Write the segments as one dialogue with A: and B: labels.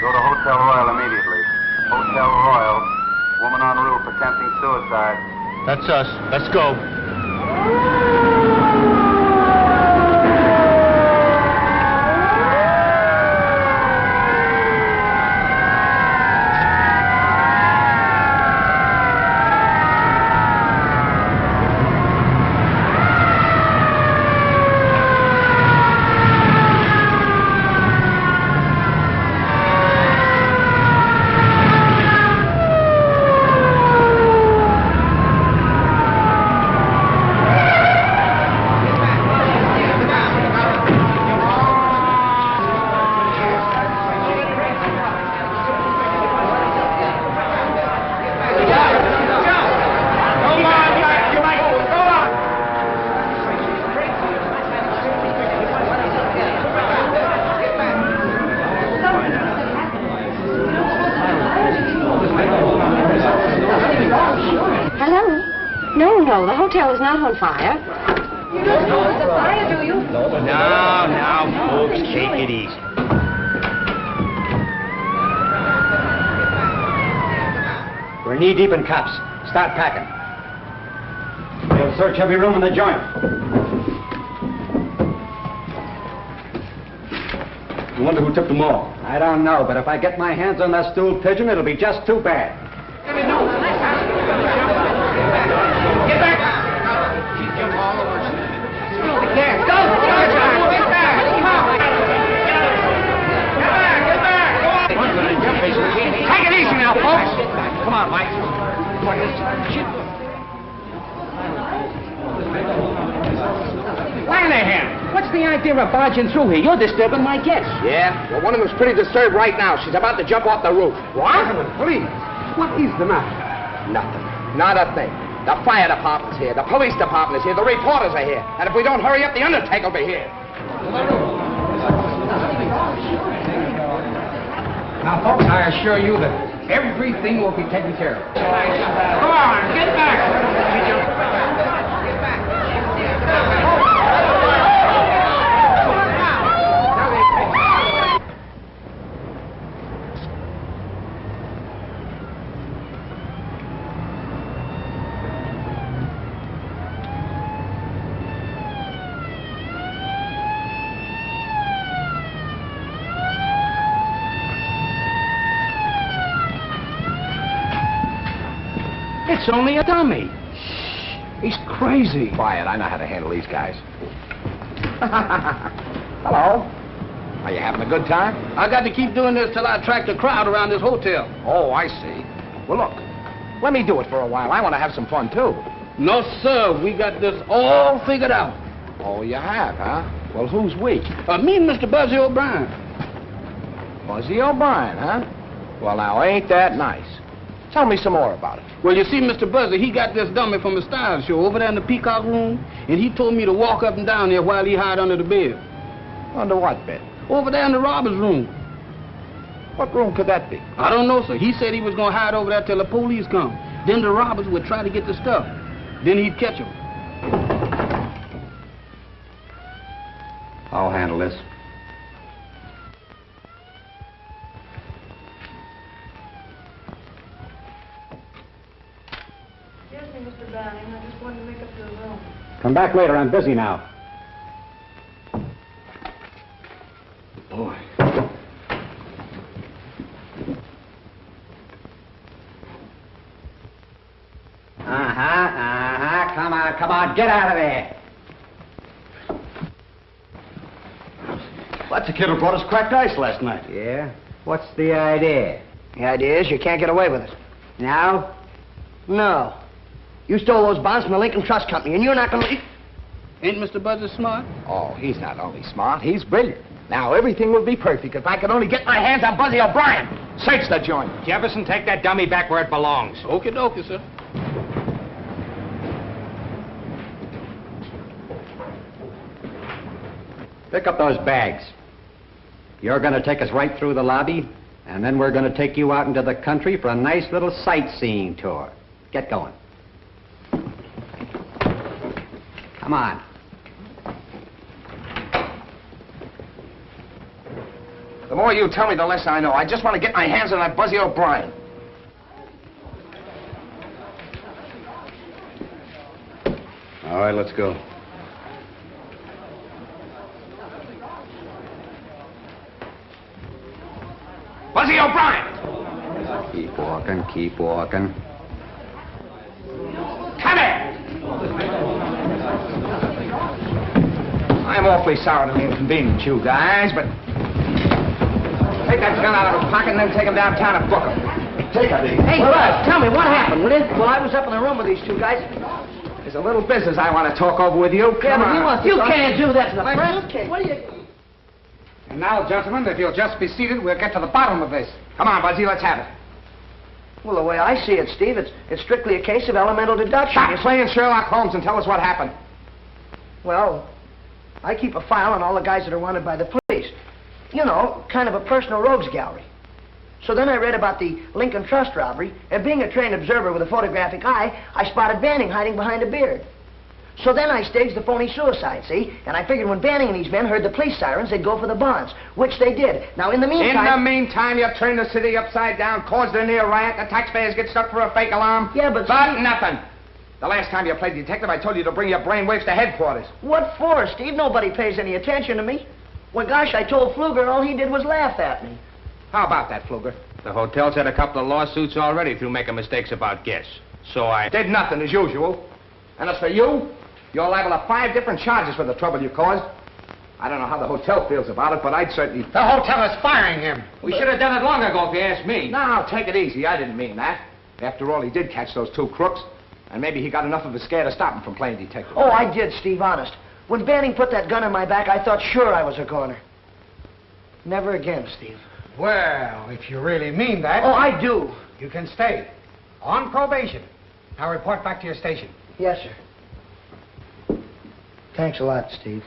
A: Go to Hotel Royal immediately. Hotel Royal. Woman on roof attempting suicide.
B: That's us. Let's go.
C: The hotel is not on fire. You don't know it's a fire, do you?
B: Now, folks, take it easy.
D: We're knee-deep in cops. Start packing. We'll search every room in the joint.
B: I wonder who took them all.
D: I don't know, but if I get my hands on that stool pigeon, it'll be just too bad.
E: Get back! There, go! Get back! Get back! Take it easy now, folks! Come on, Mike. Lanahan, what's the idea of barging through here? You're disturbing my guests.
F: Yeah? Well, one of them's pretty disturbed right now. She's about to jump off the roof.
E: What?
F: Please.
E: What is the matter?
F: Nothing. Not a thing. The fire department's here. The police department is here. The reporters are here. And if we don't hurry up, the undertaker will be here.
E: Now, folks, I assure you that everything will be taken care of. Come on, get back! It's only a dummy. Shh. He's crazy.
F: Quiet. I know how to handle these guys. Hello. Are you having a good time?
E: I got to keep doing this till I attract a crowd around this hotel.
F: Oh, I see. Well, look. Let me do it for a while. I want to have some fun, too.
E: No, sir. We got this all figured out.
F: Oh, you have, huh? Well, who's we?
E: Me and Mr. Buzzy O'Brien.
F: Buzzy O'Brien, huh? Well, now, ain't that nice? Tell me some more about it.
E: Well, you see, Mr. Buzzy, he got this dummy from the style show over there in the Peacock Room, and he told me to walk up and down there while he hide under the bed.
F: Under what bed?
E: Over there in the robber's room.
F: What room could that be?
E: I don't know, sir. He said he was going to hide over there till the police come. Then the robbers would try to get the stuff. Then he'd catch them.
D: I'll handle this.
C: Mr. Browning, I just wanted to make up your room.
D: Come back later. I'm busy now.
B: Boy.
D: Come on. Get out of there.
B: That's the kid who brought us cracked ice last night.
D: Yeah? What's the idea?
F: The idea is you can't get away with it.
D: Now?
F: No. You stole those bonds from the Lincoln Trust Company, and you're not going to...
E: Ain't Mr. Buzzy smart?
F: Oh, he's not only smart, he's brilliant. Now, everything will be perfect if I could only get my hands on Buzzy O'Brien. Search the joint.
D: Jefferson, take that dummy back where it belongs.
E: Okie dokie, sir.
D: Pick up those bags. You're going to take us right through the lobby, and then we're going to take you out into the country for a nice little sightseeing tour. Get going. Come on.
F: The more you tell me, the less I know. I just want to get my hands on that Buzzy O'Brien.
B: All right, let's go.
F: Buzzy O'Brien!
D: Keep walking, keep walking.
F: Come here! I'm awfully sorry to inconvenience you guys, but take that gun out of his pocket and then take him downtown and book him.
B: Take it easy.
G: Hey, Buzz, tell me, what happened, will you? Well, I was up in the room with these two guys.
F: There's a little business I want to talk over with you. Come on.
G: You can't do that to the press. What are you...
F: And now, gentlemen, if you'll just be seated, we'll get to the bottom of this. Come on, Buzzy, let's have it.
G: Well, the way I see it, Steve, it's strictly a case of elemental deduction.
F: Stop playing Sherlock Holmes and tell us what happened.
G: Well, I keep a file on all the guys that are wanted by the police. You know, kind of a personal rogues gallery. So then I read about the Lincoln Trust robbery, and being a trained observer with a photographic eye, I spotted Banning hiding behind a beard. So then I staged the phony suicide, see? And I figured when Banning and these men heard the police sirens, they'd go for the bonds, which they did. Now, in the meantime...
F: In the meantime, you turned the city upside down, caused a near riot, the taxpayers get stuck for a fake alarm.
G: Yeah, but...
F: But nothing. The last time you played detective, I told you to bring your brainwaves to headquarters.
G: What for, Steve? Nobody pays any attention to me. Well, gosh, I told Fluger all he did was laugh at me.
F: How about that, Fluger?
H: The hotel's had a couple of lawsuits already through making mistakes about guests. So I...
F: Did nothing, as usual. And as for you, you're liable to 5 different charges for the trouble you caused. I don't know how the hotel feels about it, but I'd certainly...
I: The hotel is firing him.
H: We should have done it long ago, if you ask me.
F: No, take it easy. I didn't mean that. After all, he did catch those 2 crooks. And maybe he got enough of a scare to stop him from playing detective.
G: Oh, I did, Steve, honest. When Banning put that gun in my back, I thought sure I was a goner. Never again, Steve.
I: Well, if you really mean that...
G: Oh, I do.
I: You can stay. On probation. Now report back to your station.
G: Yes, sir. Thanks a lot, Steve.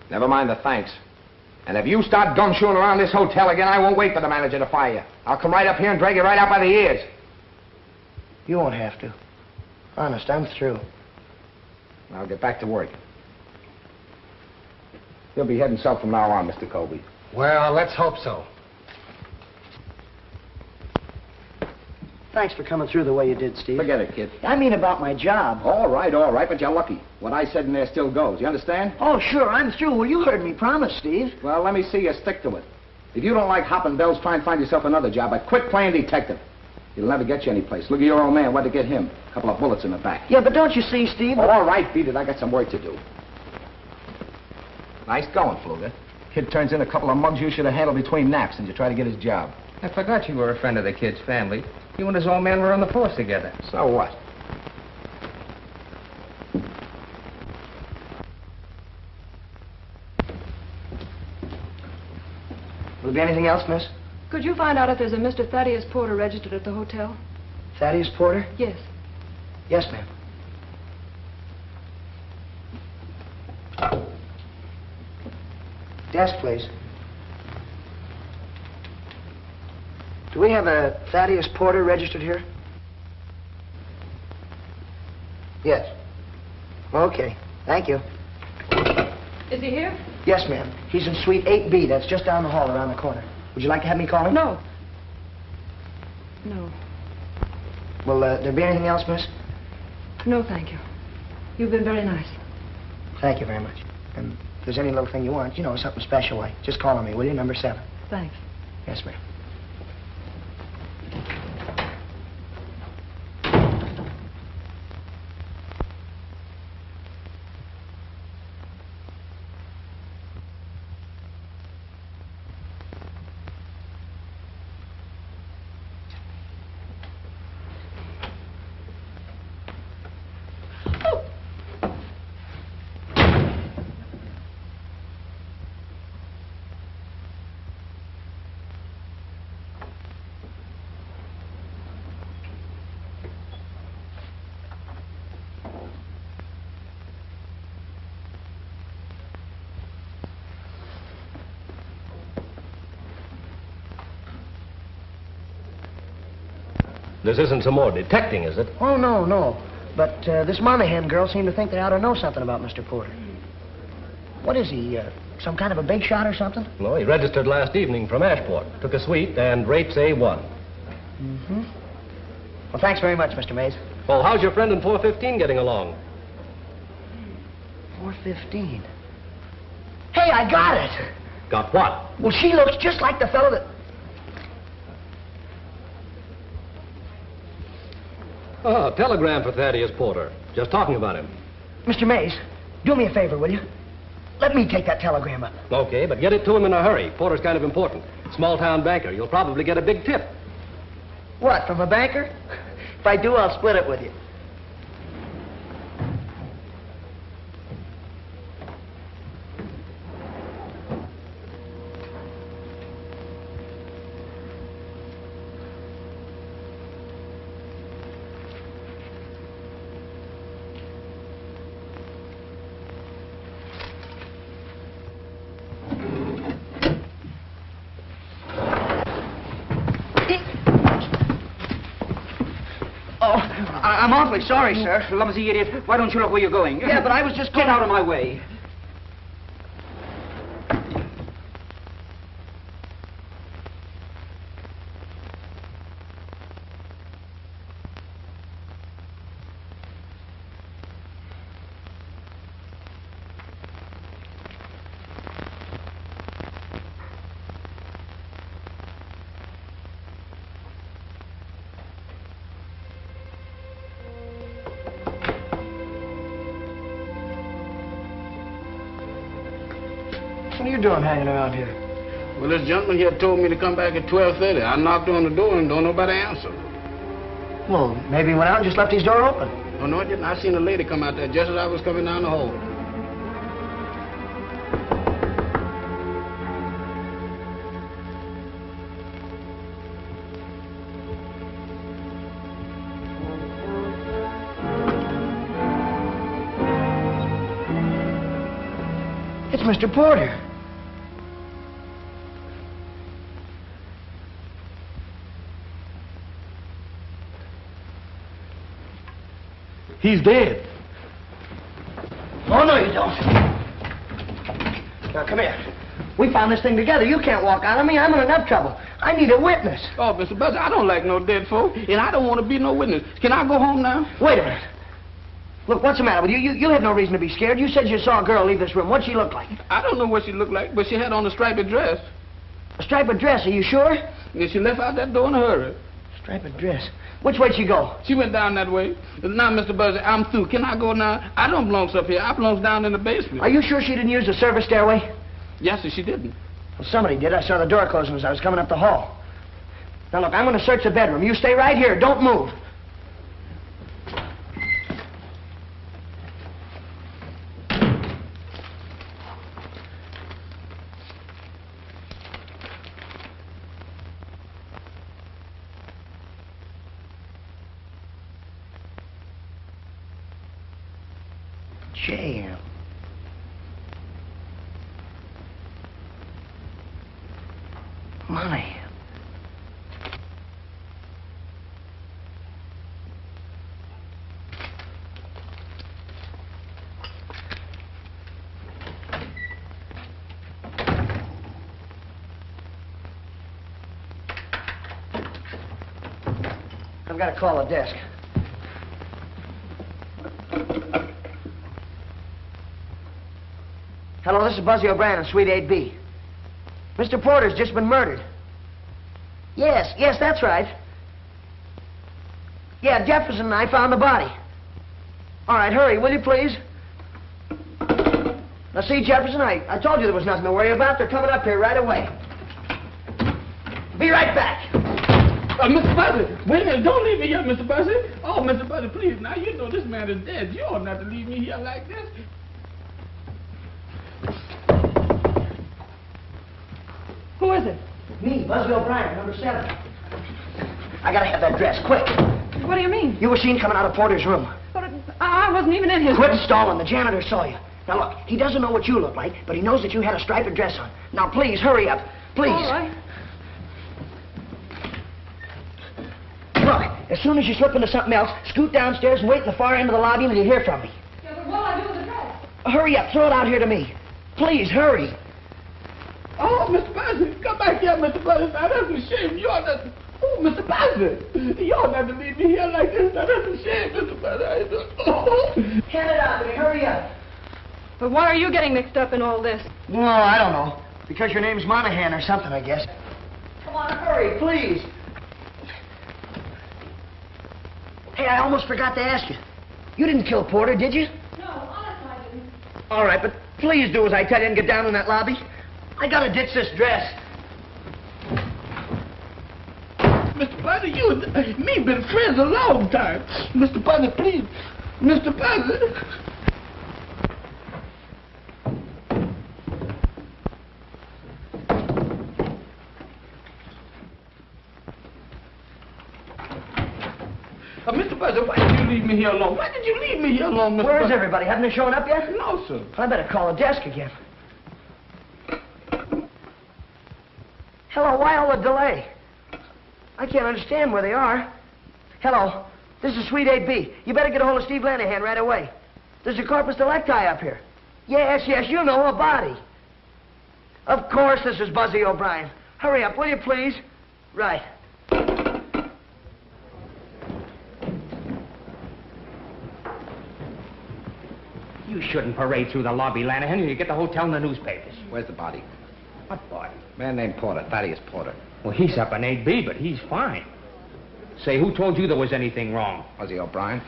F: Never mind the thanks. And if you start gumshoeing around this hotel again, I won't wait for the manager to fire you. I'll come right up here and drag you right out by the ears.
G: You won't have to. Honest, I'm through.
F: I'll get back to work. You'll be heading south from now on, Mr. Colby.
I: Well, let's hope so.
G: Thanks for coming through the way you did, Steve.
F: Forget it, kid.
G: I mean about my job.
F: All right, but you're lucky. What I said in there still goes. You understand?
G: Oh, sure, I'm through. Well, you heard me promise, Steve.
F: Well, let me see you stick to it. If you don't like hopping bells, try and find yourself another job, but quit playing detective. It'll never get you anyplace. Look at your old man. What'd it get him? A couple of bullets in the back.
G: Yeah, but don't you see, Steve?
F: All right, beat it. I got some work to do. Nice going, Fluger. Kid turns in a couple of mugs you should have handled between naps, and you try to get his job.
H: I forgot you were a friend of the kid's family. You and his old man were on the force together.
F: So what?
G: Will there be anything else, miss?
C: Could you find out if there's a Mr. Thaddeus Porter registered at the hotel?
G: Thaddeus Porter?
C: Yes.
G: Yes, ma'am. Desk, please. Do we have a Thaddeus Porter registered here? Yes. Okay. Thank you.
C: Is he here?
G: Yes, ma'am. He's in suite 8B. That's just down the hall around the corner. Would you like to have me call him?
C: No. No.
G: Will there be anything else, miss?
C: No, thank you. You've been very nice.
G: Thank you very much. And if there's any little thing you want, you know, something special like, just call on me, will you? Number 7.
C: Thanks.
G: Yes, ma'am.
B: This isn't some more detecting, is it?
G: Oh, no, no. But this Monahan girl seemed to think they ought to know something about Mr. Porter. What is he, some kind of a big shot or something?
B: No, he registered last evening from Ashport. Took a suite and rates A1.
G: Mm-hmm. Well, thanks very much, Mr. Mace.
B: Well, how's your friend in 415 getting along?
G: 415. Hey, I got it!
B: Got what?
G: Well, she looks just like the fellow that...
B: Oh, telegram for Thaddeus Porter. Just talking about him.
G: Mr. Mace, do me a favor, will you? Let me take that telegram up.
B: Okay, but get it to him in a hurry. Porter's kind of important. Small-town banker. You'll probably get a big tip.
G: What, from a banker? If I do, I'll split it with you. I'm awfully sorry, sir.
J: Clumsy idiot. Why don't you look where you're going?
G: Yeah, but I was just
J: Get out of my way.
G: What are you doing hanging around here?
E: Well, this gentleman here told me to come back at 12:30. I knocked on the door and don't nobody answer.
G: Well, maybe he went out and just left his door open.
E: Oh, no, I didn't. I seen a lady come out there just as I was coming down the hall.
G: It's Mr. Porter.
E: He's dead.
G: Oh, no, you don't. Now, come here. We found this thing together. You can't walk out on me. I'm in enough trouble. I need a witness.
E: Oh, Mr. Buzzy, I don't like no dead folk, and I don't want to be no witness. Can I go home now?
G: Wait a minute. Look, what's the matter with you? You have no reason to be scared. You said you saw a girl leave this room. What'd she look like?
E: I don't know what she looked like, but she had on a striped dress.
G: A striped dress, are you sure?
E: And she left out that door in a hurry.
G: Striped dress. Which way'd she go?
E: She went down that way. Now, Mr. Buzzy, I'm through. Can I go now? I don't belong up here. I belong down in the basement.
G: Are you sure she didn't use the service stairway?
E: Yes, sir, she didn't.
G: Well, somebody did. I saw the door closing as I was coming up the hall. Now, look, I'm going to search the bedroom. You stay right here. Don't move. Jail. Monahan. I've got to call the desk. Hello, this is Buzzy O'Brien in Suite 8B. Mr. Porter's just been murdered. Yes, that's right. Yeah, Jefferson and I found the body. All right, hurry, will you, please? Now, see, Jefferson, I told you there was nothing to worry about. They're coming up here right away. Be right back.
E: Mr. Buzzy, wait a minute. Don't leave me here, Mr. Buzzy. Oh, Mr. Buzzy, please. Now, you know this man is dead. You ought not to leave me here like this.
G: Who is it? Me, Buzzy O'Brien, number 7. I gotta have that dress, quick.
C: What do you mean?
G: You were seen coming out of Porter's room.
C: But I wasn't even in his
G: Quit
C: room.
G: stalling. The janitor saw you. Now, look, he doesn't know what you look like, but he knows that you had a striped dress on. Now, please, hurry up. Please.
C: All right.
G: Look, as soon as you slip into something else, scoot downstairs and wait in the far end of the lobby until you hear from me.
C: Yeah, but what'll I do with the dress?
G: Hurry up. Throw it out here to me. Please, hurry.
E: Oh, Mr. Buzzy, come back here, Mr. Buzzy. Now, that's a shame. You ought not... Oh, Mr. Buzzy, you ought not to leave me here like this. Now, that's a shame, Mr. Buzzy. Oh.
G: Hand it out to me. Hurry up.
C: But why are you getting mixed up in all this?
G: No, I don't know. Because your name's Monahan or something, I guess. Come on, hurry, please. Hey, I almost forgot to ask you. You didn't kill Porter, did you?
C: No, honestly, I didn't.
G: All right, but please do as I tell you and get down in that lobby. I gotta ditch this dress.
E: Mr. Buzzy, you and me been friends a long time. Mr. Buzzy, please. Mr. Buzzy. Mr. Buzzy, why did you leave me here alone? Why did you leave me here alone, Mr.
G: Where is
E: Buzzy?
G: everybody? Haven't they shown up yet?
E: No, sir.
G: I better call the desk again. Hello, why all the delay? I can't understand where they are. Hello, this is Suite 8B. You better get a hold of Steve Lanahan right away. There's a corpus delicti up here. Yes, you know, a body. Of course, this is Buzzy O'Brien. Hurry up, will you, please? Right.
H: You shouldn't parade through the lobby, Lanahan, and you get the hotel in the newspapers.
F: Where's the body?
H: What body?
F: Man named Porter, Thaddeus Porter.
H: Well, he's up in 8B, but he's fine. Say, who told you there was anything wrong?
F: Buzzy O'Brien?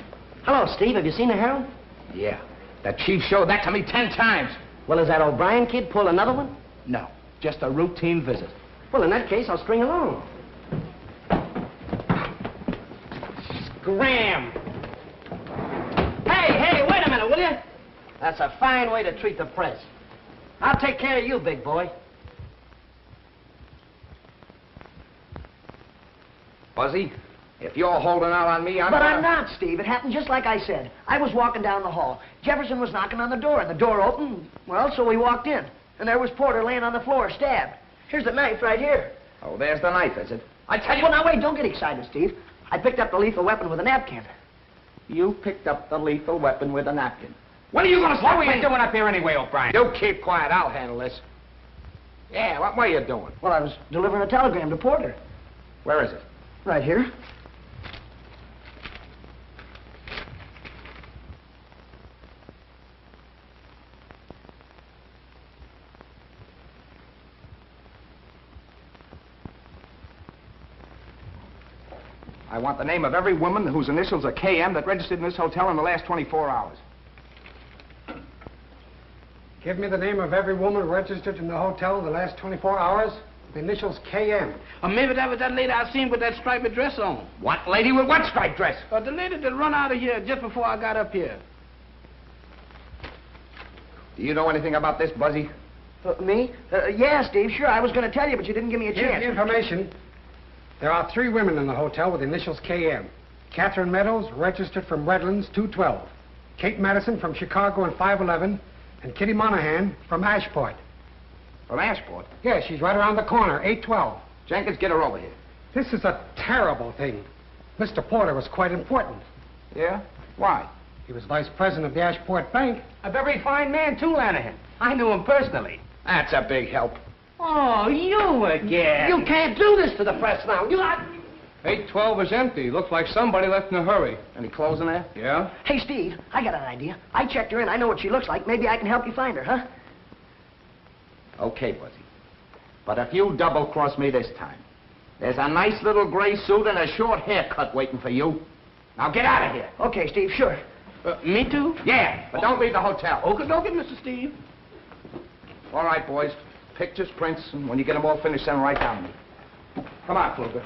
G: Hello, Steve. Have you seen the Herald?
F: Yeah. That chief showed that to me 10 times.
G: Well, is that O'Brien kid pull another one?
F: No, just a routine visit.
G: Well, in that case, I'll string along.
H: Scram!
G: Hey, wait a minute, will you? That's a fine way to treat the press. I'll take care of you, big boy.
F: Buzzy, if you're holding out on me, I'm
G: not, Steve. It happened just like I said. I was walking down the hall. Jefferson was knocking on the door, and the door opened. Well, so we walked in. And there was Porter laying on the floor, stabbed. Here's the knife right here.
F: Oh, there's the knife, is it? I tell you...
G: Well, now, wait, don't get excited, Steve. I picked up the lethal weapon with a napkin.
F: You picked up the lethal weapon with a napkin.
H: When are you going to stop? What were you doing up here anyway, O'Brien?
F: You keep quiet. I'll handle this. Yeah, what were you doing?
G: Well, I was delivering a telegram to Porter.
F: Where is it?
G: Right here.
F: I want the name of every woman whose initials are KM that registered in this hotel in the last 24 hours.
I: Give me the name of every woman registered in the hotel in the last 24 hours. The initials KM.
E: Or maybe that was that lady I seen with that striped dress on.
F: What lady with what striped dress?
E: The lady that run out of here just before I got up here.
F: Do you know anything about this, Buzzy?
G: Me? Yeah, Steve, sure. I was going to tell you, but you didn't give me a
I: Here's
G: chance.
I: the information. There are 3 women in the hotel with the initials KM. Catherine Meadows, registered from Redlands, 212. Kate Madison from Chicago and 511. And Kitty Monahan from Ashport.
F: From Ashport?
I: Yeah, she's right around the corner, 812.
F: Jenkins, get her over here.
I: This is a terrible thing. Mr. Porter was quite important.
F: Yeah? Why?
I: He was vice president of the Ashport Bank.
H: A very fine man, too, Lanahan. I knew him personally.
F: That's a big help.
H: Oh, you again.
G: You can't do this to the press now.
B: 812 is empty. Looks like somebody left in a hurry.
F: Any clothes in there?
B: Yeah?
G: Hey, Steve, I got an idea. I checked her in. I know what she looks like. Maybe I can help you find her, huh?
F: Okay, Buzzy. But if you double-cross me this time, there's a nice little gray suit and a short haircut waiting for you. Now get out of here.
G: Okay, Steve, sure.
E: Me too?
F: Yeah, but don't leave the hotel.
E: Okay, Mr. Steve.
F: All right, boys. Pictures, prints, and when you get them all finished, send them right down to me. Come on, Fluger.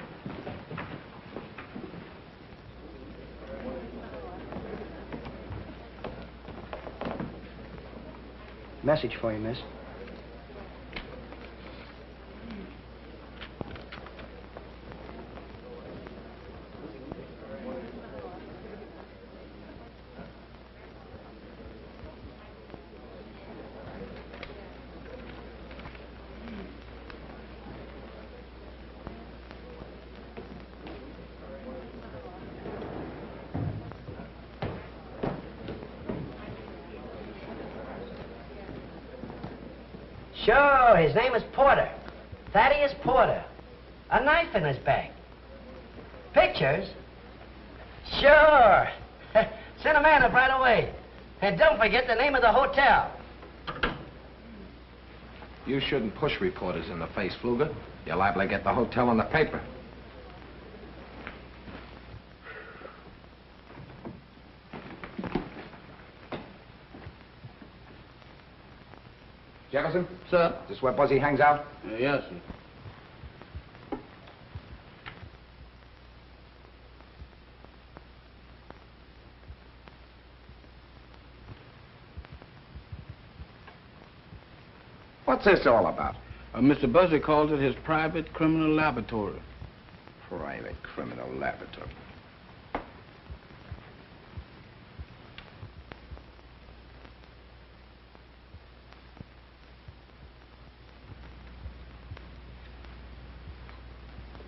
G: Message for you, miss.
K: Sure, his name is Porter. Thaddeus Porter. A knife in his bag. Pictures? Sure. Send a man up right away. And don't forget the name of the hotel.
F: You shouldn't push reporters in the face, Fluger. You're liable to get the hotel in the paper. Jefferson?
E: Sir?
F: Is this where Buzzy hangs out?
E: Yes, sir.
F: What's this all about?
E: Mr. Buzzy calls it his private criminal laboratory.
F: Private criminal laboratory.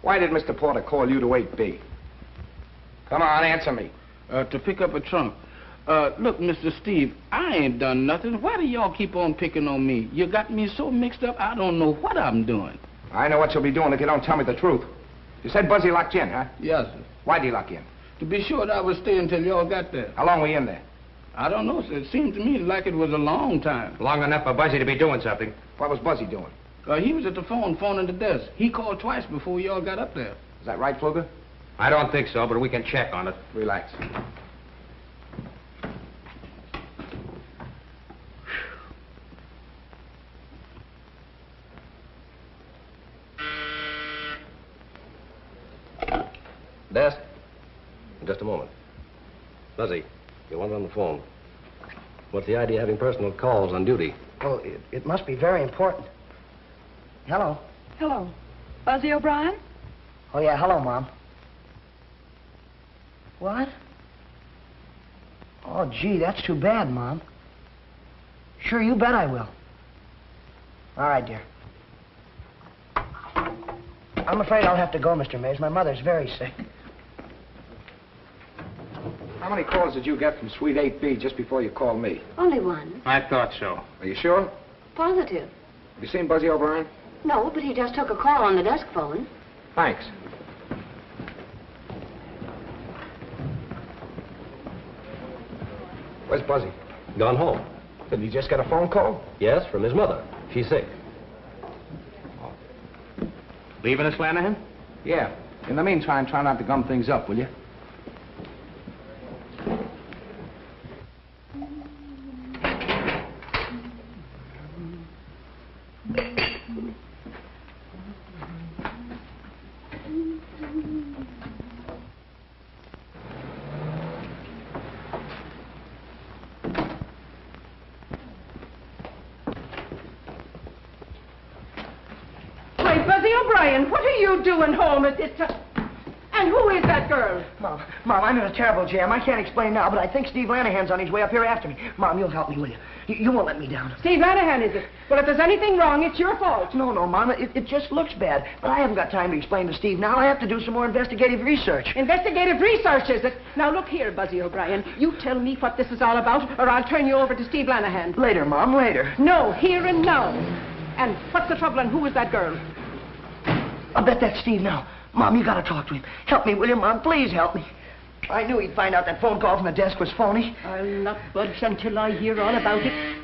F: Why did Mr. Porter call you to 8B? Come on, answer me.
E: To pick up a trunk. Look, Mr. Steve, I ain't done nothing. Why do y'all keep on picking on me? You got me so mixed up, I don't know what I'm doing.
F: I know what you'll be doing if you don't tell me the truth. You said Buzzy locked you in, huh?
E: Yes, sir.
F: Why'd he lock you in?
E: To be sure that I was staying till y'all got there.
F: How long were you in there?
E: I don't know, sir. It seemed to me like it was a long time.
H: Long enough for Buzzy to be doing something.
F: What was Buzzy doing?
E: He was at the phone, phoning the desk. He called twice before y'all got up there.
F: Is that right, Fluger?
H: I don't think so, but we can check on it.
F: Relax.
B: Desk? Just a moment. Buzzy, you want on the phone. What's the idea of having personal calls on duty?
G: Well, it must be very important. Hello.
C: Hello. Buzzy O'Brien?
G: Oh, yeah, hello, Mom. What? Oh, gee, that's too bad, Mom. Sure, you bet I will. All right, dear. I'm afraid I'll have to go, Mr. Mays. My mother's very sick.
F: How many calls did you get from Suite 8B just before you called me?
C: Only one.
H: I thought so.
F: Are you sure?
C: Positive.
F: Have you seen Buzzy O'Brien?
C: No, but he just took a call on the desk phone.
F: Thanks. Where's Buzzy?
B: Gone home.
F: Did he just get a phone call?
B: Yes, from his mother. She's sick.
H: Leaving us, Lanahan?
F: Yeah. In the meantime, try not to gum things up, will you?
L: What are you doing home at this time? And who is that girl?
G: Mom, I'm in a terrible jam. I can't explain now, but I think Steve Lanahan's on his way up here after me. Mom, you'll help me, will you? You won't let me down.
L: Steve Lanahan, is it? Well, if there's anything wrong, it's your fault.
G: No, Mom, it just looks bad. But I haven't got time to explain to Steve now. I have to do some more investigative research.
L: Investigative research, is it? Now, look here, Buzzy O'Brien. You tell me what this is all about, or I'll turn you over to Steve Lanahan.
G: Later, Mom, later.
L: No, here and now. And what's the trouble, and who is that girl?
G: I'll bet that's Steve now. Mom, you gotta talk to him. Help me, will you, Mom? Please help me. I knew he'd find out that phone call from the desk was phony.
L: I'll not budge until I hear all about it.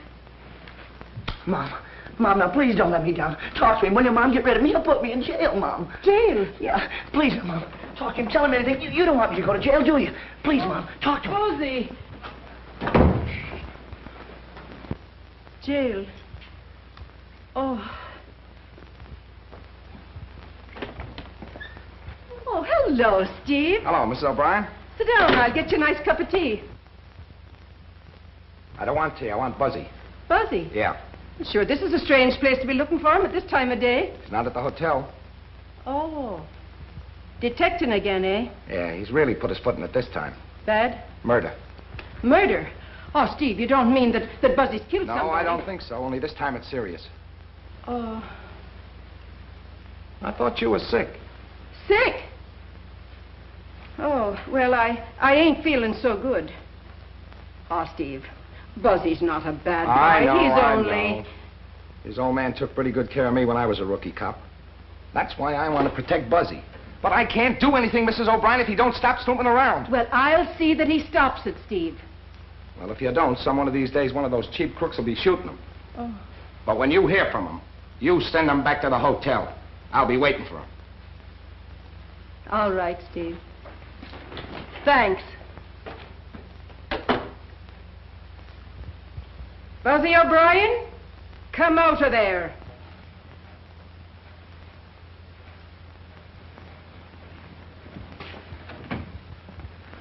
G: Mom, now please don't let me down. Talk to him, will you, Mom? Get rid of me. He'll put me in jail, Mom.
L: Jail?
G: Yeah, please, Mom. Talk to him. Tell him anything. You don't want me to go to jail, do you? Please, Mom. Talk to him.
L: Buzzy. Jail. Oh. Oh, hello, Steve.
F: Hello, Mrs. O'Brien.
L: Sit down. I'll get you a nice cup of tea.
F: I don't want tea. I want Buzzy.
L: Buzzy?
F: Yeah.
L: Sure, this is a strange place to be looking for him at this time of day.
F: He's not at the hotel.
L: Oh. Detecting again, eh?
F: Yeah, he's really put his foot in it this time.
L: Bad?
F: Murder.
L: Murder? Oh, Steve, you don't mean that Buzzy's killed somebody?
F: No, I don't think so. Only this time it's serious.
L: Oh.
F: I thought you were sick.
L: Sick? Oh, well, I ain't feeling so good. Oh, Steve, Buzzy's not a bad boy.
F: I know,
L: He's
F: I
L: only...
F: know. His old man took pretty good care of me when I was a rookie cop. That's why I want to protect Buzzy. But I can't do anything, Mrs. O'Brien, if he don't stop snooping around.
L: Well, I'll see that he stops it, Steve.
F: Well, if you don't, some one of these days, one of those cheap crooks will be shooting him.
L: Oh.
F: But when you hear from him, you send him back to the hotel. I'll be waiting for him.
L: All right, Steve. Thanks. Buzzy O'Brien, come out of there.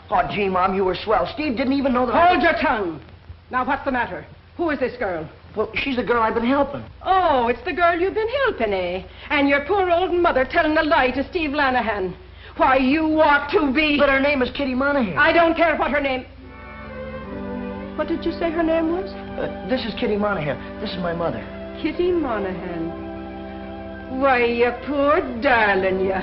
G: Oh, gee, Mom, you were swell. Steve didn't even know that
L: Hold your tongue. Now, what's the matter? Who is this girl?
G: Well, she's the girl I've been helping.
L: Oh, it's the girl you've been helping, eh? And your poor old mother telling a lie to Steve Lanahan. Why, you ought to be...
G: But her name is Kitty Monahan.
L: I don't care what her name... What did you say her name was?
G: This is Kitty Monahan. This is my mother.
L: Kitty Monahan. Why, you poor darling, you.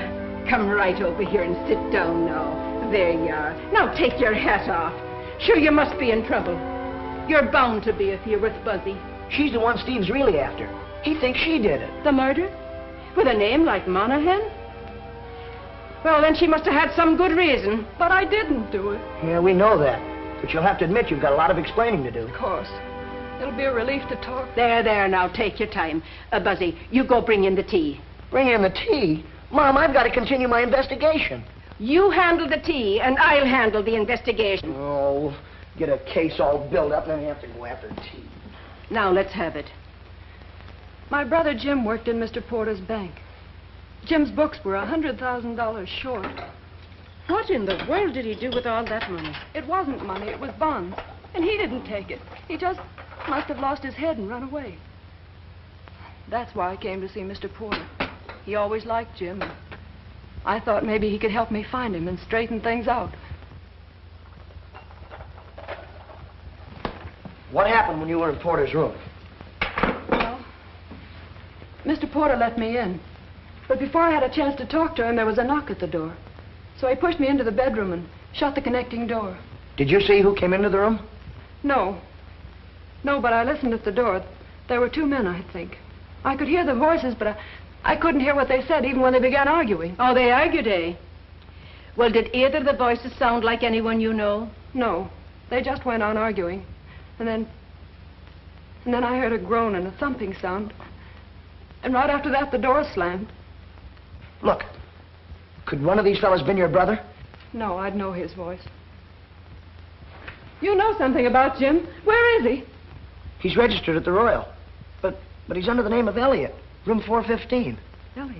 L: Come right over here and sit down now. There you are. Now take your hat off. Sure, you must be in trouble. You're bound to be if you're with Buzzy.
G: She's the one Steve's really after. He thinks she did it.
L: The murder? With a name like Monahan? Well, then she must have had some good reason. But I didn't do it.
G: Yeah, we know that. But you'll have to admit you've got a lot of explaining to do.
L: Of course. It'll be a relief to talk. There, now, take your time. Buzzy, you go bring in the tea.
G: Bring in the tea? Mom, I've got to continue my investigation.
L: You handle the tea, and I'll handle the investigation.
G: Oh, get a case all built up, and then you have to go after tea.
L: Now, let's have it.
M: My brother Jim worked in Mr. Porter's bank. Jim's books were $100,000 short.
L: What in the world did he do with all that money?
M: It wasn't money, it was bonds. And he didn't take it. He just must have lost his head and run away. That's why I came to see Mr. Porter. He always liked Jim. I thought maybe he could help me find him and straighten things out.
G: What happened when you were in Porter's room?
M: Well, Mr. Porter let me in. But before I had a chance to talk to him, there was a knock at the door. So he pushed me into the bedroom and shut the connecting door.
G: Did you see who came into the room?
M: No. No, but I listened at the door. There were two men, I think. I could hear the voices, but I couldn't hear what they said even when they began arguing.
L: Oh, they argued, eh? Well, did either of the voices sound like anyone you know?
M: No. They just went on arguing. And then I heard a groan and a thumping sound. And right after that, the door slammed.
G: Look, could one of these fellas been your brother?
M: No, I'd know his voice. You know something about Jim. Where is he?
G: He's registered at the Royal. But he's under the name of Elliott, room 415.
M: Elliott?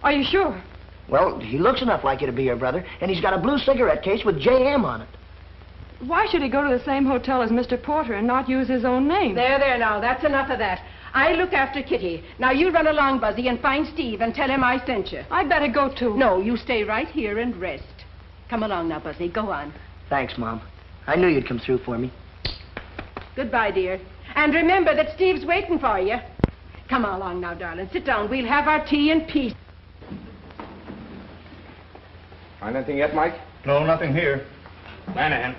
M: Are you sure?
G: Well, he looks enough like you to be your brother, and he's got a blue cigarette case with J.M. on it.
M: Why should he go to the same hotel as Mr. Porter and not use his own name?
L: There, now, that's enough of that. I look after Kitty. Now, you run along, Buzzy, and find Steve and tell him I sent you.
M: I'd better go, too.
L: No, you stay right here and rest. Come along now, Buzzy. Go on.
G: Thanks, Mom. I knew you'd come through for me.
L: Goodbye, dear. And remember that Steve's waiting for you. Come along now, darling. Sit down. We'll have our tea in peace.
F: Find anything yet, Mike?
H: No, nothing here. Lanahan.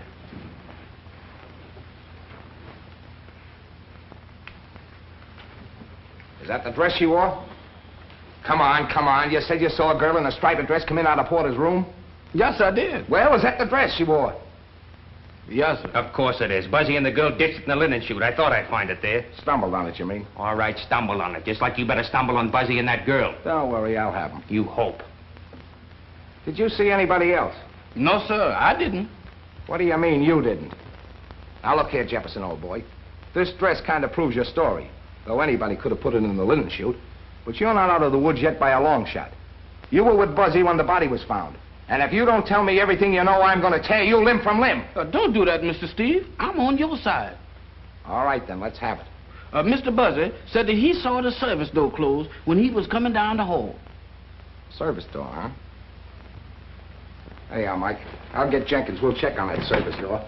F: Is that the dress she wore? Come on. You said you saw a girl in a striped dress come in out of Porter's room?
E: Yes, I did.
F: Well, is that the dress she wore?
E: Yes, sir.
H: Of course it is. Buzzy and the girl ditched it in the linen chute. I thought I'd find it there.
F: Stumbled on it, you mean?
H: All right, stumble on it. Just like you better stumble on Buzzy and that girl.
F: Don't worry, I'll have them.
H: You hope.
F: Did you see anybody else?
E: No, sir, I didn't.
F: What do you mean, you didn't? Now, look here, Jefferson, old boy. This dress kind of proves your story. Though anybody could have put it in the linen chute. But you're not out of the woods yet by a long shot. You were with Buzzy when the body was found. And if you don't tell me everything you know, I'm going to tear you limb from limb.
E: Don't do that, Mr. Steve. I'm on your side.
F: All right, then, let's have it.
E: Mr. Buzzy said that he saw the service door close when he was coming down the hall.
F: Service door, huh? Hey, Mike. I'll get Jenkins. We'll check on that service door.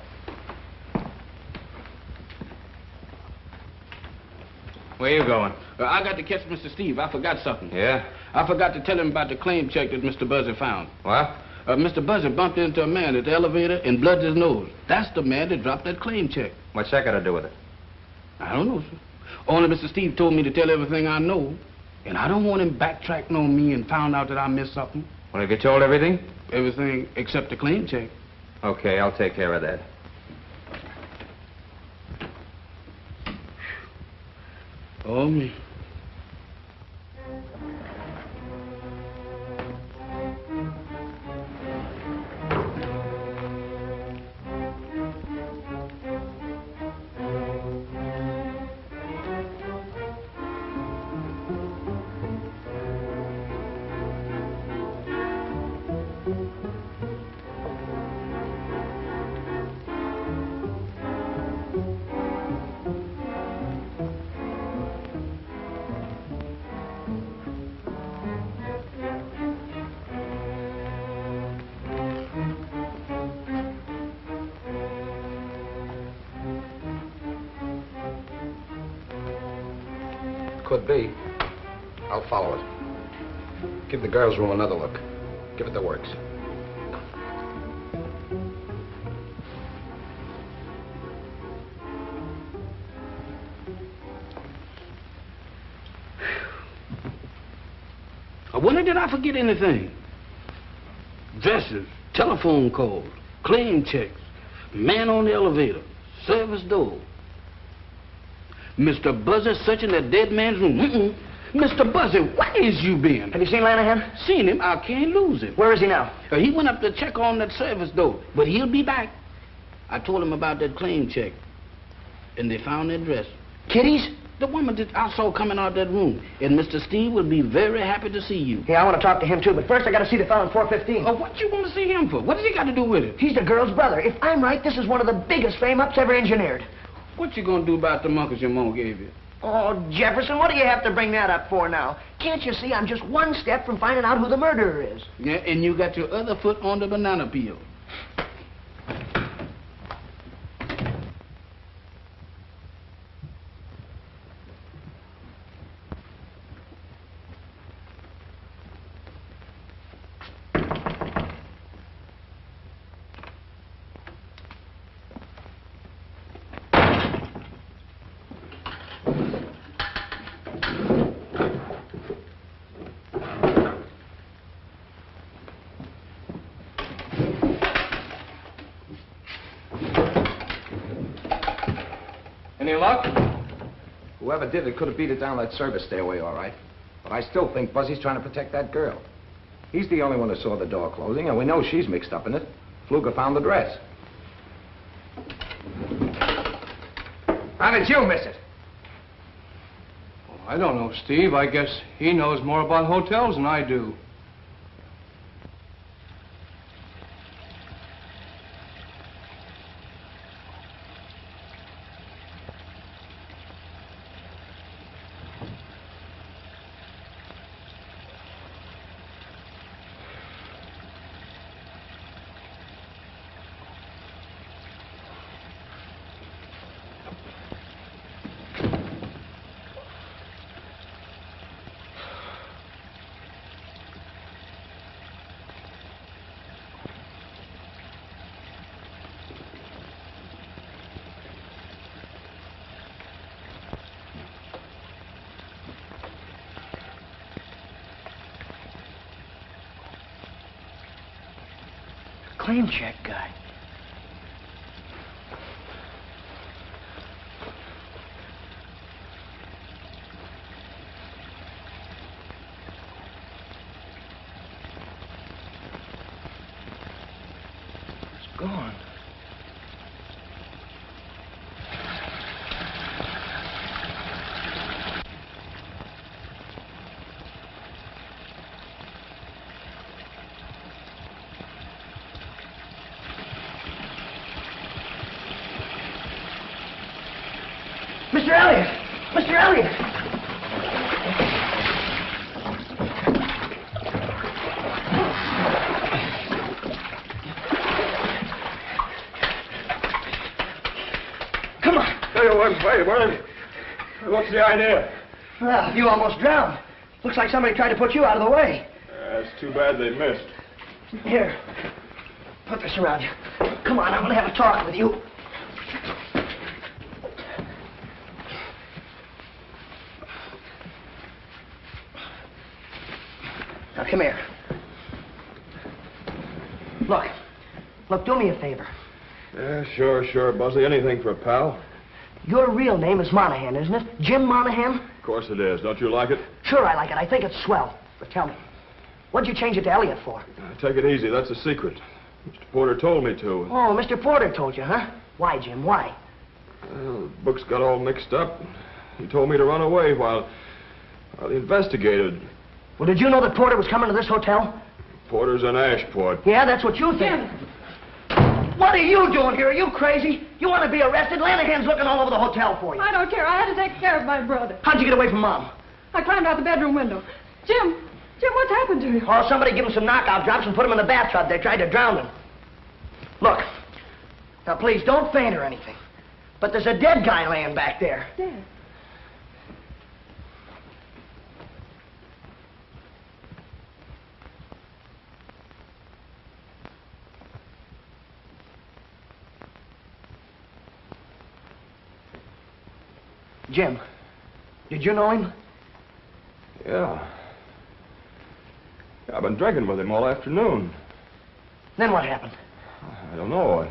H: Where you going?
E: I got to catch Mr. Steve. I forgot something.
H: Yeah?
E: I forgot to tell him about the claim check that Mr. Buzzy found.
H: What?
E: Mr. Buzzy bumped into a man at the elevator and blooded his nose. That's the man that dropped that claim check.
B: What's that got to do with it?
E: I don't know, sir. Only Mr. Steve told me to tell everything I know. And I don't want him backtracking on me and found out that I missed something.
F: Well, have you told everything?
E: Everything except the claim check.
F: Okay, I'll take care of that.
E: Oh, me.
B: Could be. I'll follow it. Give the girls' room another look. Give it the works.
E: I wonder did I forget anything? Dresses, telephone calls, claim checks, man on the elevator, service door. Mr. Buzzy searching that dead man's room. Mr. Buzzy, where is you been?
G: Have you seen Lanahan?
E: Seen him. I can't lose him.
G: Where is he now?
E: He went up to check on that service door, but he'll be back. I told him about that claim check, and they found that dress.
G: Kitty's?
E: The woman that I saw coming out that room. And Mr. Steve will be very happy to see you.
G: Yeah, I want to talk to him too, but first I got to see the fellow in 415.
E: Oh, what you want to see him for? What has he got to do with it?
G: He's the girl's brother. If I'm right, this is one of the biggest frame-ups ever engineered.
E: What you gonna do about the monkeys your mom gave you?
G: Oh, Jefferson, what do you have to bring that up for now? Can't you see I'm just one step from finding out who the murderer is?
E: Yeah, and you got your other foot on the banana peel.
F: Any luck? Whoever did it could have beat it down that service stairway, all right. But I still think Buzzy's trying to protect that girl. He's the only one who saw the door closing, and we know she's mixed up in it. Fluger found the dress. How did you miss it?
H: Well, I don't know, Steve. I guess he knows more about hotels than I do.
G: Claim check guy. It's gone. Mr. Elliott! Mr. Elliott! Come on!
N: Wait. What's the idea?
G: Well, you almost drowned. Looks like somebody tried to put you out of the way.
N: It's too bad they missed.
G: Here, put this around you. Come on, I want to have a talk with you. come here. Look, do me a favor.
N: Yeah, sure, Buzzy. Anything for a pal.
G: Your real name is Monahan, isn't it? Jim Monahan?
N: Of course it is. Don't you like it?
G: Sure I like it. I think it's swell. But tell me, what'd you change it to Elliott for?
N: Take it easy. That's a secret. Mr. Porter told me to.
G: Oh, Mr. Porter told you, huh? Why, Jim, why?
N: Well, the books got all mixed up. He told me to run away while he investigated.
G: Well, did you know that Porter was coming to this hotel?
N: Porter's in Ashport.
G: Yeah, that's what you think. What are you doing here? Are you crazy? You want to be arrested? Lanahan's looking all over the hotel for you.
M: I don't care. I had to take care of my brother.
G: How'd you get away from Mom?
M: I climbed out the bedroom window. Jim, what's happened to you?
G: Oh, somebody gave him some knockout drops and put him in the bathtub. They tried to drown him. Look, now please don't faint or anything. But there's a dead guy laying back there.
M: Dead?
G: Jim, did you know him?
N: Yeah. I've been drinking with him all afternoon.
G: Then what happened?
N: I don't know.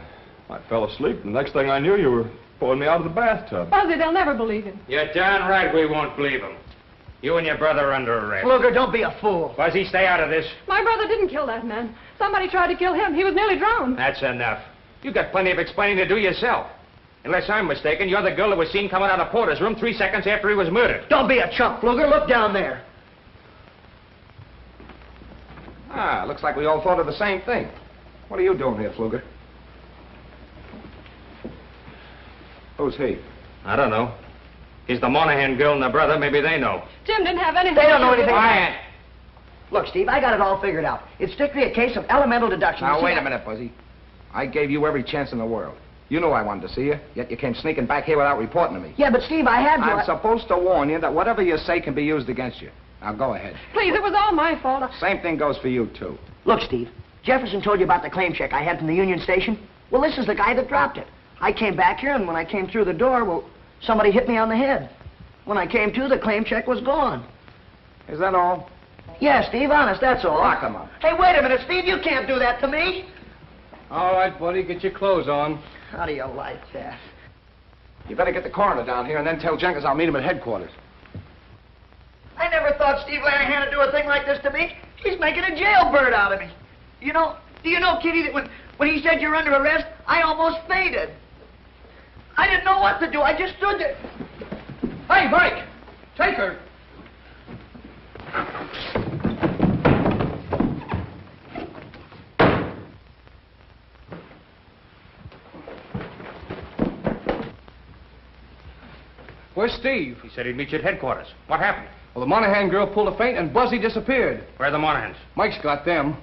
N: I fell asleep, and the next thing I knew, you were pulling me out of the bathtub.
M: Buzzy, they'll never believe him.
D: You're darn right we won't believe him. You and your brother are under arrest.
G: Fluger, don't be a fool.
D: Buzzy, stay out of this.
M: My brother didn't kill that man. Somebody tried to kill him. He was nearly drowned.
D: That's enough. You got plenty of explaining to do yourself. Unless I'm mistaken, you're the girl that was seen coming out of Porter's room 3 seconds after he was murdered.
G: Don't be a chump, Fluger. Look down there.
F: Ah, looks like we all thought of the same thing. What are you doing here, Fluger? Who's he?
D: I don't know. He's the Monahan girl and the brother. Maybe they know.
M: Jim didn't have anything.
G: They don't know anything.
D: Quiet.
G: Look, Steve, I got it all figured out. It's strictly a case of elemental deduction.
F: Now, wait a minute, Buzzy. I gave you every chance in the world. You knew I wanted to see you, yet you came sneaking back here without reporting to me.
G: Yeah, but Steve, I had to.
F: I'm supposed to warn you that whatever you say can be used against you. Now, go ahead.
M: Please, it was all my fault.
F: Same thing goes for you, too.
G: Look, Steve, Jefferson told you about the claim check I had from the Union Station. Well, this is the guy that dropped it. I came back here, and when I came through the door, well, somebody hit me on the head. When I came to, the claim check was gone.
F: Is that all?
G: Yeah, Steve, honest, that's all.
F: Lock him up.
G: Hey, wait a minute, Steve, you can't do that to me.
H: All right, buddy, get your clothes on.
G: How do you like that?
F: You better get the coroner down here and then tell Jenkins I'll meet him at headquarters.
G: I never thought Steve Lanahan would do a thing like this to me. He's making a jailbird out of me. Do you know, Kitty, that when he said you're under arrest, I almost fainted. I didn't know what to do. I just stood there.
E: Hey, Mike! Take her!
H: Where's Steve?
D: He said he'd meet you at headquarters. What happened?
H: Well, the Monahan girl pulled a feint and Buzzy disappeared.
D: Where are the Monahans?
H: Mike's got them.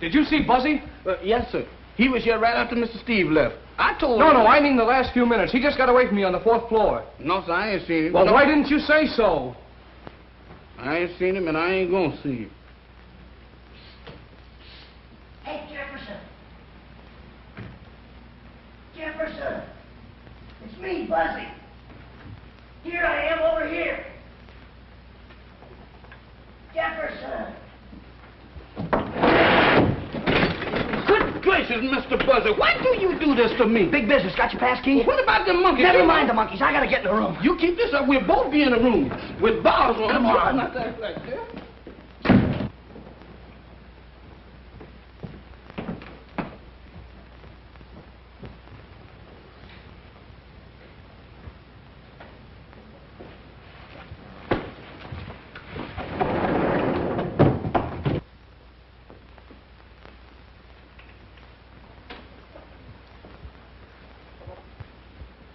H: Did you see Buzzy?
E: Yes, sir. He was here right after Mr. Steve left. I told
H: No,
E: him.
H: no, I mean the last few minutes. He just got away from me on the 4th floor.
E: No, sir, I ain't seen him.
H: Well,
E: No.
H: why didn't you say so?
E: I ain't seen him, and I ain't gonna see him.
G: Hey, Jefferson. Jefferson. It's me, Buzzy. Here I am over here. Jefferson.
E: Good gracious, Mr. Buzzy, why do you do this to me?
G: Big business. Got your pass key?
E: Well, what about the monkeys?
G: Never mind the monkeys. I gotta get in the room.
E: You keep this up, we'll both be in the room with bars on.
G: Come on.
E: Not that like that.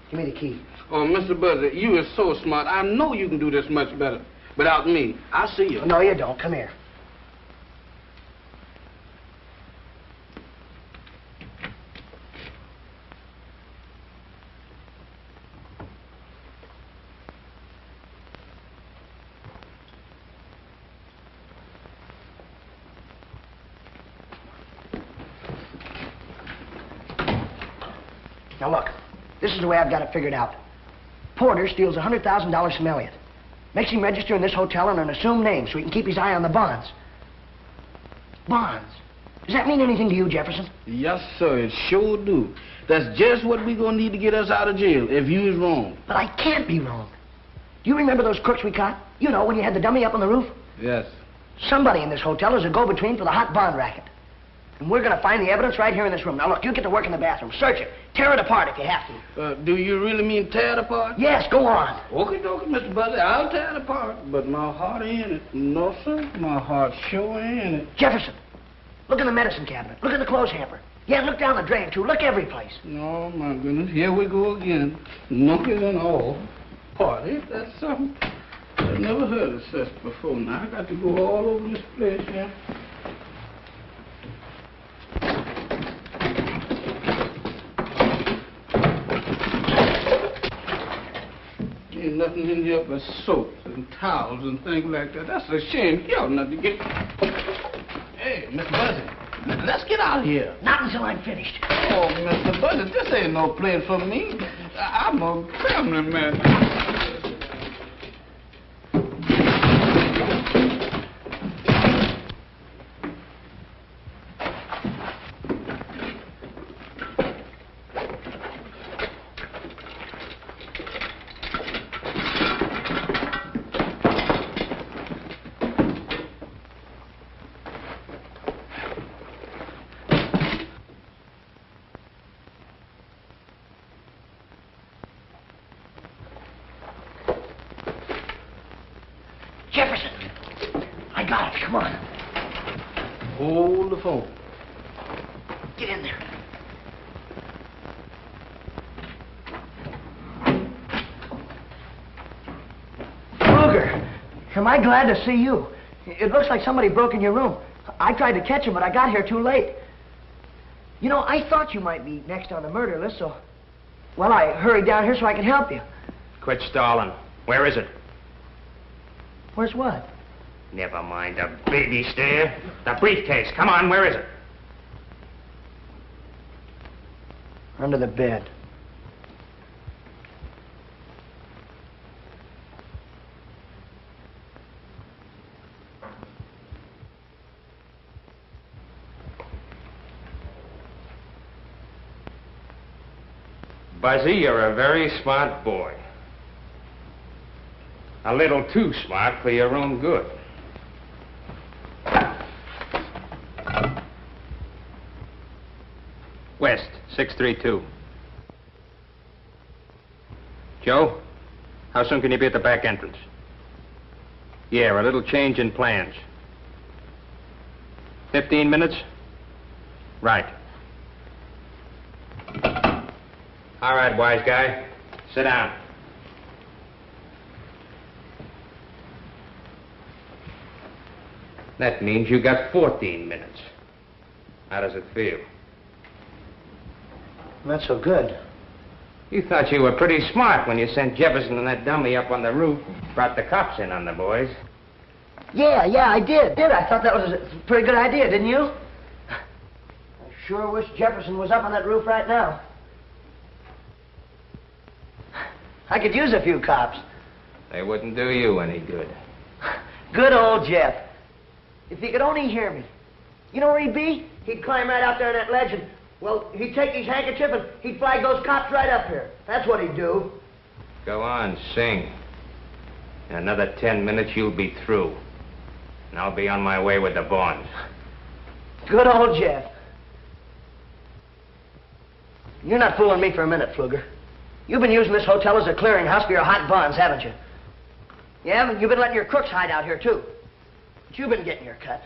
G: Give me the key.
E: Oh, Mr. Buzzy, you are so smart. I know you can do this much better without me. I'll see you.
G: No, you don't. Come here. Now look, this is the way I've got it figured out. Porter steals $100,000 from Elliott. Makes him register in this hotel under an assumed name so he can keep his eye on the bonds. Bonds? Does that mean anything to you, Jefferson?
E: Yes, sir, it sure do. That's just what we gonna need to get us out of jail if you is wrong.
G: But I can't be wrong. Do you remember those crooks we caught? You know, when you had the dummy up on the roof?
E: Yes.
G: Somebody in this hotel is a go-between for the hot bond racket. And we're gonna find the evidence right here in this room. Now look, you get to work in the bathroom. Search it. Tear it apart if you have to.
E: Do you really mean tear it apart?
G: Yes, go on.
E: Okay, Mr. Buzzy, I'll tear it apart. But my heart ain't in it. No, sir, my heart sure ain't in it.
G: Jefferson, look in the medicine cabinet. Look in the clothes hamper. Yeah, look down the drain, too. Look every place.
E: Oh, my goodness. Here we go again. Knuckles and all. Party, that's something. I've never heard of such before. Now, I got to go all over this place, yeah. Ain't nothing in here but soaps and towels and things like that. That's a shame. You ought not to get... Hey, Mr. Buzzy, let's get out of here.
G: Not until I'm finished.
E: Oh, Mr. Buzzy, this ain't no place for me. I'm a family man.
G: Jefferson! I got it. Come on.
E: Hold the phone.
G: Get in there. Fluger, am I glad to see you. It looks like somebody broke in your room. I tried to catch him, but I got here too late. You know, I thought you might be next on the murder list, so... Well, I hurried down here so I could help you.
D: Quit stalling. Where is it?
G: Where's what?
D: Never mind the baby stare. The briefcase. Come on, where is it?
G: Under the bed.
D: Buzzy, you're a very smart boy. A little too smart for your own good. West, 632. Joe, how soon can you be at the back entrance? Yeah, a little change in plans. 15 minutes? Right. All right, wise guy. Sit down. That means you got 14 minutes. How does it feel?
G: Not so good.
D: You thought you were pretty smart when you sent Jefferson and that dummy up on the roof, brought the cops in on the boys.
G: Yeah, I did. I thought that was a pretty good idea, didn't you? I sure wish Jefferson was up on that roof right now. I could use a few cops.
D: They wouldn't do you any good.
G: Good old Jeff. If he could only hear me. You know where he'd be? He'd climb right out there on that ledge and, well, he'd take his handkerchief and he'd flag those cops right up here. That's what he'd do.
D: Go on, sing. In another 10 minutes, you'll be through. And I'll be on my way with the bonds.
G: Good old Jeff. You're not fooling me for a minute, Fluger. You've been using this hotel as a clearinghouse for your hot bonds, haven't you? Yeah, but you've been letting your crooks hide out here, too. But you've been getting your cut.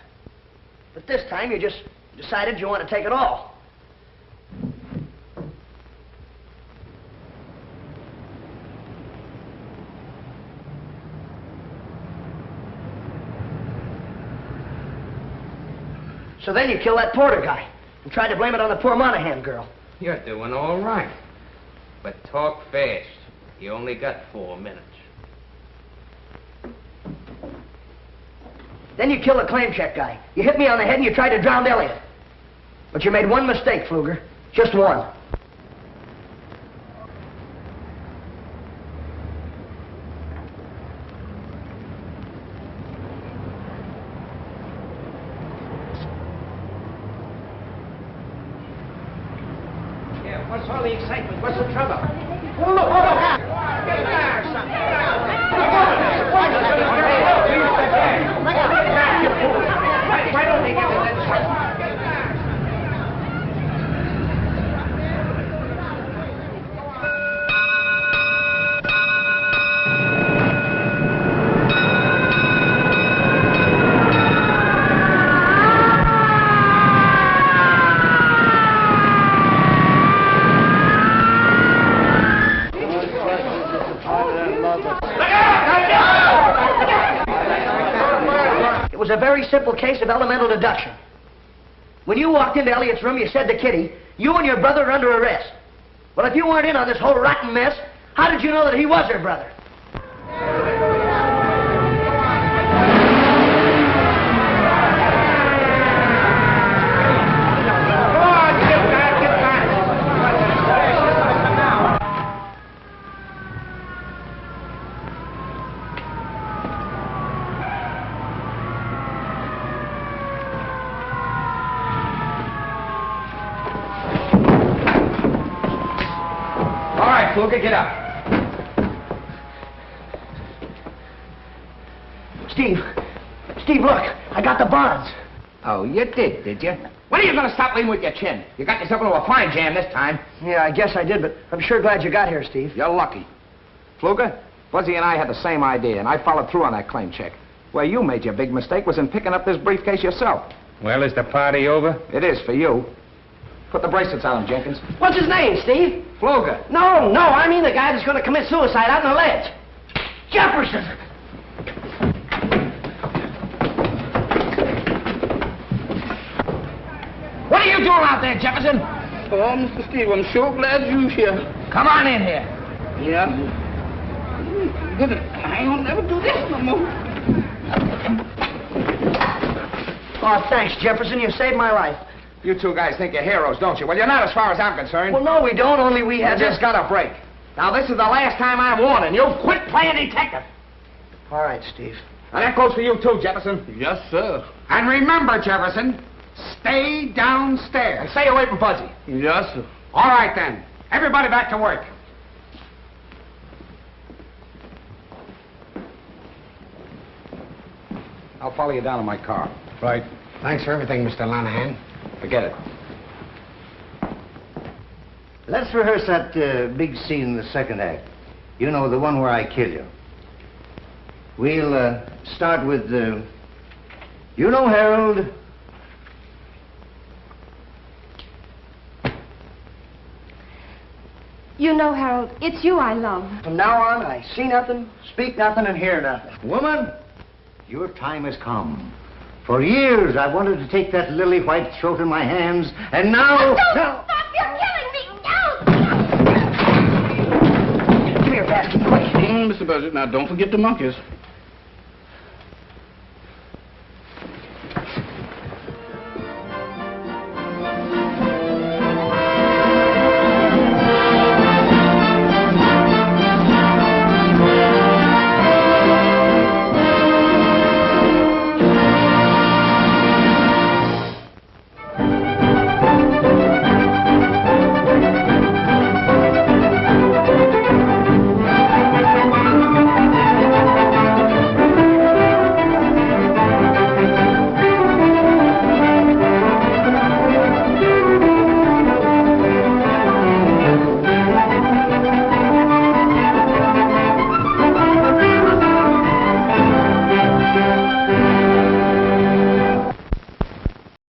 G: But this time, you just decided you want to take it all. So then you kill that Porter guy and tried to blame it on the poor Monahan girl.
D: You're doing all right. But talk fast. You only got 4 minutes.
G: Then you kill the claim check guy. You hit me on the head and you tried to drown Elliott. But you made one mistake, Fluger. Just one.
K: What's all the excitement? What's the trouble?
G: Well, look, Get back, son.
K: Why don't they get the lead?
G: It was a very simple case of elemental deduction. When you walked into Elliott's room, you said to Kitty, you and your brother are under arrest. Well, if you weren't in on this whole rotten mess, how did you know that he was her brother?
F: Fluger, get up.
G: Steve, look, I got the bonds.
F: Oh, you did you? When are you going to stop leaning with your chin? You got yourself into a fine jam this time.
G: Yeah, I guess I did, but I'm sure glad you got here, Steve.
F: You're lucky. Fluger, Buzzy and I had the same idea, and I followed through on that claim check. Where you made your big mistake was in picking up this briefcase yourself.
J: Well, is the party over?
F: It is for you. Put the bracelets on him, Jenkins.
G: What's his name, Steve?
F: Fluger.
G: No, I mean the guy that's going to commit suicide out on the ledge. Jefferson!
F: What are you doing out there, Jefferson?
E: Oh, Mr. Steve, I'm sure glad you're here.
F: Come on in here.
E: Yeah? Good. I ain't gonna never do this no more.
G: Oh, thanks, Jefferson. You saved my life.
F: You two guys think you're heroes, don't you? Well, you're not as far as I'm concerned.
G: Well, no, we don't. Only we had
F: just got a break. Now, this is the last time I'm warning you. Quit playing detective.
G: All right, Steve.
F: And that goes for you, too, Jefferson.
E: Yes, sir.
D: And remember, Jefferson, stay downstairs.
F: And stay away from Buzzy.
E: Yes, sir.
D: All right, then. Everybody back to work.
F: I'll follow you down in my car.
I: Right. Thanks for everything, Mr. Lanahan.
F: Forget it.
O: Let's rehearse that big scene in the second act. You know, the one where I kill you. We'll start with, you know, Harold.
C: You know, Harold, it's you I love.
G: From now on, I see nothing, speak nothing, and hear nothing.
O: Woman, your time has come. For years, I wanted to take that lily white throat in my hands, and now...
C: Stop! You're killing me! No!
G: Come here, bastard, quick.
E: Mr. Buzzy, now don't forget the monkeys.